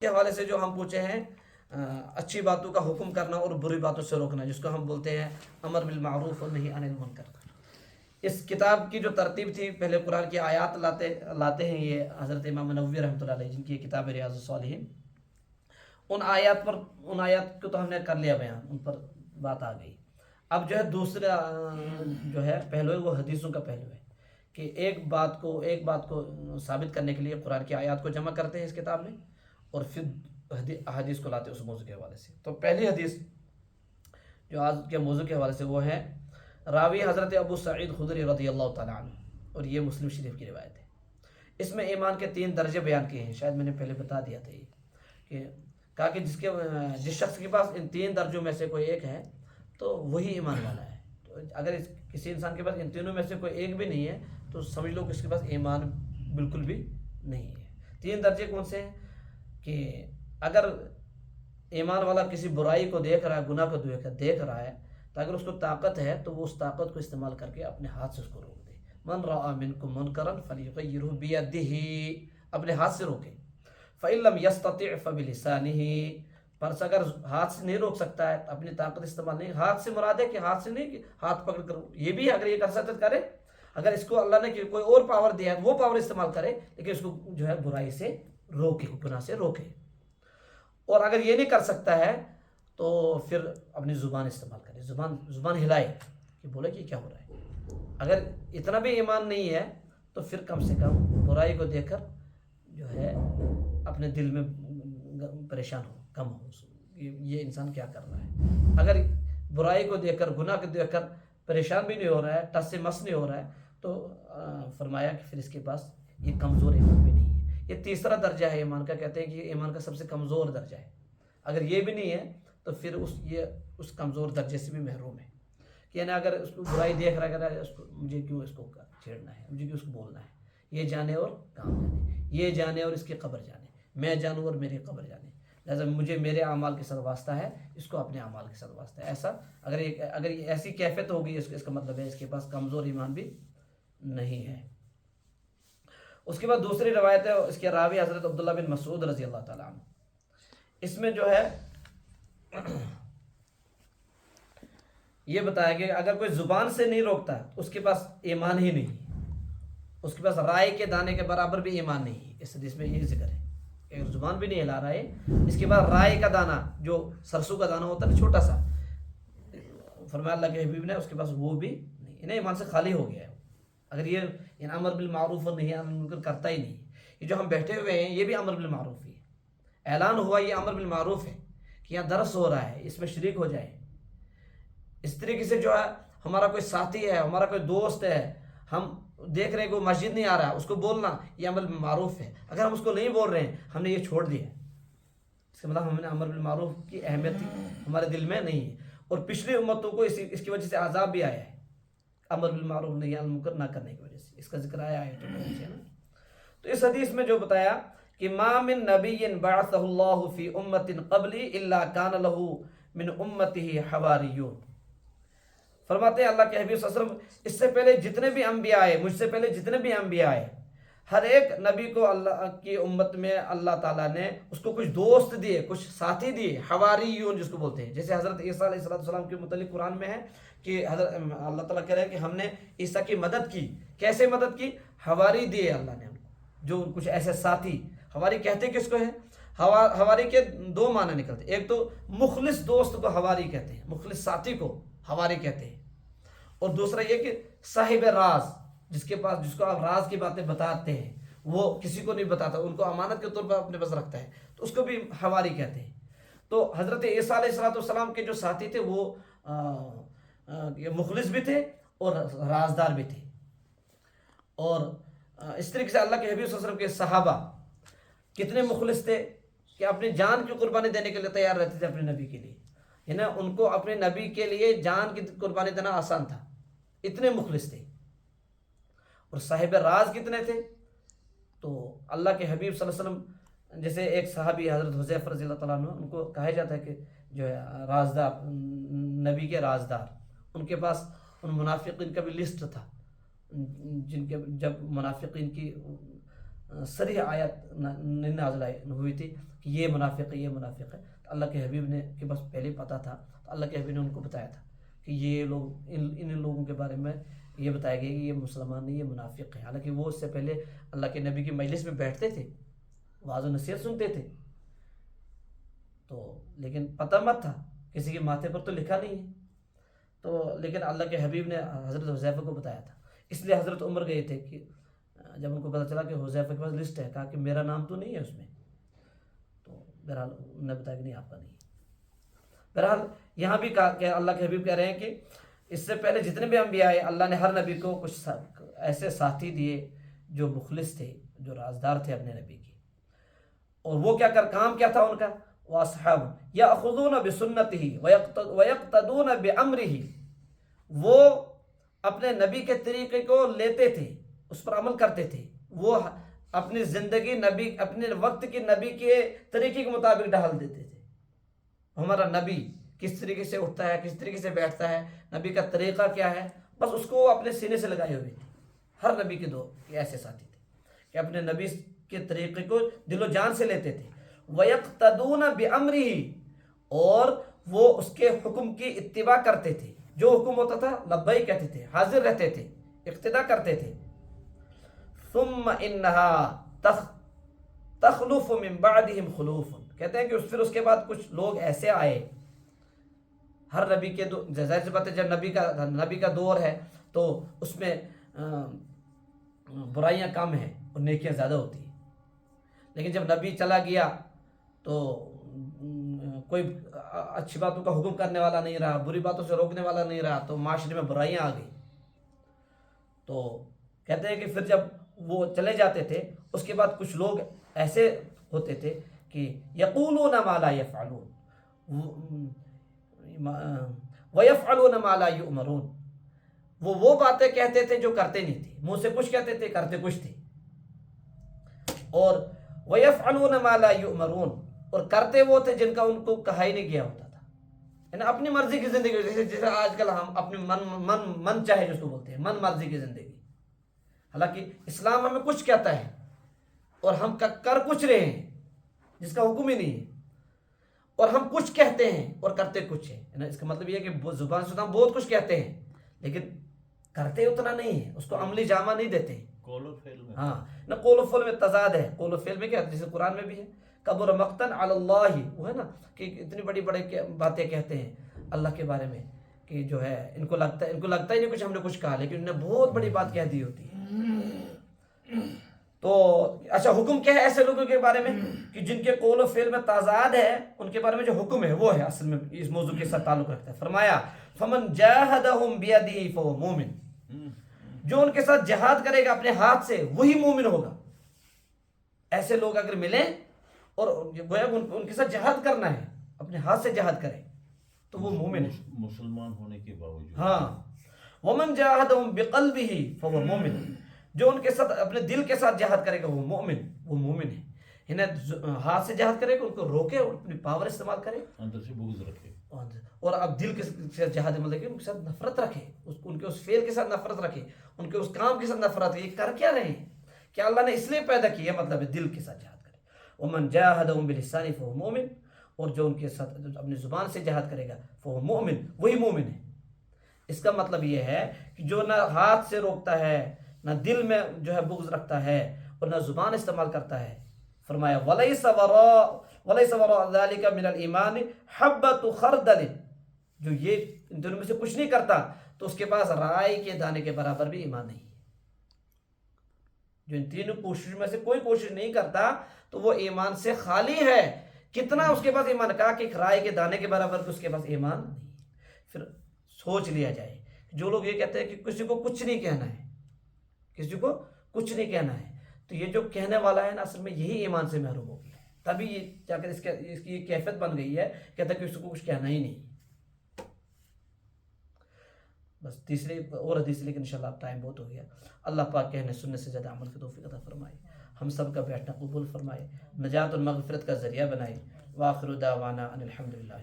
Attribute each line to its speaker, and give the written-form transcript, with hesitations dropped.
Speaker 1: کے حوالے سے جو ہم پوچھے ہیں اچھی باتوں کا حکم کرنا اور بری باتوں سے روکنا، جس کو ہم بولتے ہیں امر بالمعروف اور نہی عن المنکر۔ اس کتاب کی جو ترتیب تھی، پہلے قرآن کی آیات لاتے ہیں یہ حضرت امام نووی رحمۃ اللہ علیہ، جن کی کتاب ریاض الصالحین۔ ان آیات کو تو ہم نے کر لیا بیان، ان پر بات آ گئی۔ اب جو ہے دوسرا جو ہے پہلو ہے، وہ حدیثوں کا پہلو ہے، کہ ایک بات کو ثابت کرنے کے لیے قرآن کی آیات کو جمع کرتے ہیں اس کتاب میں، اور پھر حدیث کو لاتے ہیں اس موضوع کے حوالے سے۔ تو پہلی حدیث جو آج کے موضوع کے حوالے سے وہ ہے، راوی حضرت ابو سعید خدری رضی اللہ تعالیٰ عنہ، اور یہ مسلم شریف کی روایت ہے۔ اس میں ایمان کے 3 درجے بیان کیے ہیں، شاید میں نے پہلے بتا دیا تھا یہ، کہ کہا کہ جس شخص کے پاس ان 3 درجوں میں سے کوئی ایک ہے تو وہی ایمان والا ہے۔ تو اگر کسی انسان کے پاس ان تینوں میں سے کوئی ایک بھی نہیں ہے تو سمجھ لو کہ اس کے پاس ایمان بالکل بھی نہیں ہے۔ 3 درجے کون سے ہیں؟ کہ اگر ایمان والا کسی برائی کو دیکھ رہا ہے، گناہ کو دیکھ رہا ہے، تو اگر اس کو طاقت ہے تو وہ اس طاقت کو استعمال کر کے اپنے ہاتھ سے اس کو روک دے۔ من رأى منکم منکرا فلیغیرہ بیدہ، اپنے ہاتھ سے روکے۔ فإن لم يستطع فبلسانہ، پر اگر ہاتھ سے نہیں روک سکتا ہے، اپنی طاقت استعمال نہیں، ہاتھ سے مراد ہے کہ ہاتھ سے نہیں کہ ہاتھ پکڑ کر، یہ بھی اگر یہ کر سکتا کرے، اگر اس کو اللہ نے کوئی اور پاور دیا ہے وہ پاور استعمال کرے، لیکن اس کو جو ہے برائی سے روکے، گناہ سے روکے۔ اور اگر یہ نہیں کر سکتا ہے تو پھر اپنی زبان استعمال کرے، زبان ہلائے کہ بولے کہ کیا ہو رہا ہے۔ اگر اتنا بھی ایمان نہیں ہے تو پھر کم سے کم برائی کو دیکھ کر جو ہے اپنے دل میں پریشان ہو، کم ہو، یہ انسان کیا کر رہا ہے۔ اگر برائی کو دیکھ کر، گناہ کو دیکھ کر پریشان بھی نہیں ہو رہا ہے، ٹس سے مس نہیں ہو رہا ہے، تو فرمایا کہ پھر اس کے پاس یہ کمزور ایمان بھی نہیں ہے۔ یہ تیسرا درجہ ہے ایمان کا، کہتے ہیں کہ یہ ایمان کا سب سے کمزور درجہ ہے۔ اگر یہ بھی نہیں ہے تو پھر اس کمزور درجے سے بھی محروم ہے، کہ یعنی اگر اس کو برائی دیکھ رہا ہے، مجھے کیوں اس کو چھیڑنا ہے، مجھے کیوں اس کو بولنا ہے، یہ جانے اور کام جانے، یہ جانے اور اس کی قبر جانے، میں جانوں اور میری قبر جانے، لہٰذا مجھے میرے اعمال کے ساتھ واسطہ ہے، اس کو اپنے اعمال کے ساتھ واسطہ ہے۔ ایسا اگر ایسی کیفیت ہوگی، اس کا مطلب ہے اس کے پاس کمزور ایمان بھی نہیں ہے۔ اس کے بعد دوسری روایت ہے، اس کے راوی حضرت عبداللہ بن مسعود رضی اللہ تعالیٰ عنہ۔ اس میں جو ہے یہ بتایا کہ اگر کوئی زبان سے نہیں روکتا اس کے پاس ایمان ہی نہیں، اس کے پاس رائے کے دانے کے برابر بھی ایمان نہیں ہے۔ اس حدیث میں یہ ذکر ہے کہ اگر زبان بھی نہیں ہلا رہا ہے، اس کے بعد رائے کا دانہ، جو سرسوں کا دانہ ہوتا ہے چھوٹا سا، فرمایا اللہ کے حبیب نے اس کے پاس وہ بھی نہیں، انہیں ایمان سے خالی ہو گیا ہے۔ اگر یہ امر بالمعروف اور نہی عن المنکر کرتا ہی نہیں، یہ جو ہم بیٹھے ہوئے ہیں یہ بھی امر بالمعروف ہی ہے، اعلان ہوا یہ امر بالمعروف ہے کہ یہاں درس ہو رہا ہے، اس میں شریک ہو جائے۔ اس طریقے سے جو ہے ہمارا کوئی ساتھی ہے، ہمارا کوئی دوست ہے، ہم دیکھ رہے ہیں کہ وہ مسجد نہیں آ رہا ہے، اس کو بولنا یہ امر بالمعروف ہے۔ اگر ہم اس کو نہیں بول رہے ہیں، ہم نے یہ چھوڑ دیا، اس کا مطلب ہم نے امر بالمعروف کی اہمیت ہمارے دل میں نہیں ہے۔ اور پچھلی امتوں کو اس کی وجہ سے عذاب بھی آیا ہے، امر بالمعروف نہی عن المنکر نہ کرنے کی وجہ سے، اس کا ذکر آیا ہے تو اس حدیث میں جو بتایا کہ ما من نبی بعثہ اللہ فی امت قبلی الا کان لہ من امتہ حواریون۔ فرماتے ہیں اللہ کے حبیب صلی اللہ علیہ وسلم، اس سے پہلے جتنے بھی انبیاء آئے، مجھ سے پہلے جتنے بھی انبیاء آئے، ہر ایک نبی کو اللہ کی امت میں اللہ تعالیٰ نے اس کو کچھ دوست دیے، کچھ ساتھی دیے، حواریون جس کو بولتے ہیں۔ جیسے حضرت عیسیٰ علیہ السلام کے متعلق قرآن میں ہے کہ اللہ تعالیٰ کہہ رہے ہیں کہ ہم نے عیسیٰ کی مدد کی۔ کیسے مدد کی؟ حواری دیے اللہ نے ہم کو، جو کچھ ایسے ساتھی۔ حواری کہتے کس کو ہے؟ حواری کے 2 معنی نکلتے، ایک تو مخلص دوست کو حواری کہتے ہیں، مخلص ساتھی کو حواری کہتے ہیں، اور دوسرا یہ کہ صاحب راز، جس کو آپ راز کی باتیں بتاتے ہیں، وہ کسی کو نہیں بتاتا، ان کو امانت کے طور پر اپنے پاس رکھتا ہے، تو اس کو بھی حواری کہتے ہیں۔ تو حضرت عیسیٰ علیہ السلام کے جو ساتھی تھے وہ مخلص بھی تھے اور رازدار بھی تھے۔ اور اس طریقے سے اللہ کے حبیب صلی اللہ علیہ وسلم کے صحابہ کتنے مخلص تھے کہ اپنی جان کی قربانی دینے کے لیے تیار رہتے تھے اپنے نبی کے لیے، یعنی ان کو اپنے نبی کے لیے جان کی قربانی دینا آسان تھا، اتنے مخلص تھے۔ اور صاحب راز کتنے تھے؟ تو اللہ کے حبیب صلی اللہ علیہ وسلم، جیسے ایک صحابی حضرت حذیفہ رضی اللہ تعالیٰ عنہ، ان کو کہا جاتا ہے کہ جو ہے رازدار، نبی کے رازدار، ان کے پاس ان منافقین کا بھی لسٹ تھا، جن کے جب منافقین کی صریح آیت نازل ہوئی تھی کہ یہ منافق ہے، یہ منافق ہے. تو اللہ کے حبیب نے کہ بس پہلے ہی پتہ تھا، تو اللہ کے حبیب نے ان کو بتایا تھا کہ یہ لوگ ان لوگوں کے بارے میں یہ بتایا گیا کہ یہ مسلمان نہیں، یہ منافق ہے. حالانکہ وہ اس سے پہلے اللہ کے نبی کی مجلس میں بیٹھتے تھے، واعظ و نصیحت سنتے تھے، تو لیکن پتہ مت تھا، کسی کے ماتھے پر تو لکھا نہیں ہے. تو لیکن اللہ کے حبیب نے حضرت حذیفہ کو بتایا تھا. اس لیے حضرت عمر گئے تھے کہ جب ان کو پتہ چلا کہ حذیفہ کے پاس لسٹ ہے، کہا کہ میرا نام تو نہیں ہے اس میں. تو بہرحال انہوں نے بتایا کہ نہیں، آپ کا نہیں ہے. بہرحال یہاں بھی کہا کہ اللہ کے حبیب کہہ رہے ہیں کہ اس سے پہلے جتنے بھی انبیاء آئے، اللہ نے ہر نبی کو کچھ ایسے ساتھی دیے جو مخلص تھے، جو رازدار تھے اپنے نبی کے. اور وہ کیا کام کیا تھا ان کا؟ وَأَصْحَابٌ يَأْخُذُونَ بِسُنَّتِهِ وَيَقْتَدُونَ بِأَمْرِهِ، وہ اپنے نبی کے طریقے کو لیتے تھے، اس پر عمل کرتے تھے. وہ اپنی زندگی نبی، اپنے وقت کی نبی کے طریقے کے مطابق ڈھال دیتے تھے. ہمارا نبی کس طریقے سے اٹھتا ہے، کس طریقے سے بیٹھتا ہے، نبی کا طریقہ کیا ہے، بس اس کو وہ اپنے سینے سے لگائے ہوئے تھے. ہر نبی کے دو ایسے ساتھی تھے کہ اپنے نبی کے طریقے کو دل و جان سے لیتے تھے. وَيَقْتَدُونَ بِأَمْرِهِ، اور وہ اس کے حکم کی اتباع کرتے تھے. جو حکم ہوتا تھا لبیک کہتے تھے، حاضر رہتے تھے، اقتداء کرتے تھے. ثُمَّ إِنَّهَا تَخْلُفُ مِن بَعْدِهِمْ خُلُوفٌ، کہتے ہیں کہ پھر اس کے بعد کچھ لوگ ایسے آئے. ہر نبی کے ظاہر سی بات ہے، جب نبی کا دور ہے تو اس میں برائیاں کم ہیں اور نیکیاں زیادہ ہوتی ہیں. لیکن جب نبی چلا گیا تو کوئی اچھی باتوں کا حکم کرنے والا نہیں رہا، بری باتوں سے روکنے والا نہیں رہا، تو معاشرے میں برائیاں آ گئی. تو کہتے ہیں کہ پھر جب وہ چلے جاتے تھے، اس کے بعد کچھ لوگ ایسے ہوتے تھے کہ یقولون ما لا یفعلون وَيَفْعَلُونَ مَا لَا يُؤْمَرُونَ، وہ باتیں کہتے تھے جو کرتے نہیں تھے، منہ سے کچھ کہتے تھے، کرتے کچھ تھے. اور وَيَفْعَلُونَ مَا لَا يُؤْمَرُونَ، اور کرتے وہ تھے جن کا ان کو کہا ہی نہیں گیا ہوتا تھا. یعنی اپنی مرضی کی زندگی، جیسے آج کل ہم اپنی من چاہے جس کو بولتے ہیں، من مرضی کی زندگی. حالانکہ اسلام ہمیں کچھ کہتا ہے اور ہم کر کچھ رہے ہیں جس کا حکم ہی نہیں ہے، اور ہم کچھ کہتے ہیں اور کرتے کچھ ہیں. اس کا مطلب یہ ہے کہ زبان سے ہم بہت کچھ کہتے ہیں لیکن کرتے اتنا نہیں ہے، اس کو عملی جامہ نہیں دیتے.
Speaker 2: قول و فعل میں
Speaker 1: ہاں، نہ قول و فعل میں تضاد ہے. قول و فعل میں کیا، جیسے قرآن میں بھی ہے کبر مقتن علی اللہ، وہ ہے نا کہ اتنی بڑی بڑی باتیں کہتے ہیں اللہ کے بارے میں کہ جو ہے ان کو لگتا ہی نہیں کچھ ہم نے کچھ کہا، لیکن انہوں نے بہت بڑی بات کہہ دی ہوتی ہے. تو اچھا، حکم کیا ہے ایسے لوگوں کے بارے میں کہ جن کے قول و فعل میں تضاد ہے، ان کے بارے میں جو حکم ہے وہ ہے اصل میں اس موضوع کے ساتھ تعلق رکھتا ہے. فرمایا فمن جاہدہم بیدہ فہو مومن، جو ان کے ساتھ جہاد کرے گا اپنے ہاتھ سے وہی مومن ہوگا. ایسے لوگ اگر ملیں اور گویا ان کے ساتھ جہاد کرنا ہے، اپنے ہاتھ سے جہاد کرے تو وہ مومن ہے،
Speaker 2: مسلمان ہونے کے باوجود.
Speaker 1: ہاں. ومن جاہدہم بقلبہ فہو مومن، جو ان کے ساتھ اپنے دل کے ساتھ جہاد کرے گا وہ مومن ہے. انہیں ہاتھ سے جہاد کرے گا، ان کو روکے اور اپنی پاور استعمال کرے،
Speaker 2: اندر سے بغض رکھے،
Speaker 1: اور اب دل کے ساتھ جہاد مطلب کہ ان کے ساتھ نفرت رکھے، ان کے اس فعل کے ساتھ نفرت رکھے، ان کے اس کام کے ساتھ نفرت رکھے. یہ کر کیا رہے ہیں؟ کیا اللہ نے اس لیے پیدا کیا؟ مطلب ہے دل کے ساتھ جہاد کرے. ومن جاہدہم بلسانہ فہو مومن، اور جو ان کے ساتھ اپنی زبان سے جہاد کرے گا فہو مومن، وہی مومن ہے. اس کا مطلب یہ ہے کہ جو نہ ہاتھ سے روکتا ہے، نہ دل میں جو ہے بغض رکھتا ہے، اور نہ زبان استعمال کرتا ہے. فرمایا وَلَيْسَ وَرَاءَ ذَلِكَ مِنَ الْإِيمَانِ حَبَّةُ خَرْدَلٍ، جو یہ ان دونوں میں سے کچھ نہیں کرتا تو اس کے پاس رائی کے دانے کے برابر بھی ایمان نہیں ہے. جو ان تینوں کوشش میں سے کوئی کوشش نہیں کرتا تو وہ ایمان سے خالی ہے. کتنا اس کے پاس ایمان؟ کہا کہ رائے کے دانے کے برابر بھی اس کے پاس ایمان نہیں ہے. پھر سوچ لیا جائے، جو لوگ یہ کہتے ہیں کہ کسی کو کچھ نہیں کہنا ہے، کسی کو کچھ نہیں کہنا ہے، تو یہ جو کہنے والا ہے نا اصل میں یہی ایمان سے محروم ہو گیا. تبھی یہ جا کر اس کی یہ کیفیت بن گئی ہے، کہتا ہے کہ اس کو کچھ کہنا ہی نہیں. بس تیسری اور حدیث، لیکن انشاءاللہ اب ٹائم بہت ہو گیا. اللہ پاک کہنے سننے سے زیادہ عمل کی توفیق عطا فرمائے، ہم سب کا بیٹھنا قبول فرمائے، نجات اور مغفرت کا ذریعہ بنائے. وآخر دعوانا ان الحمدللہ.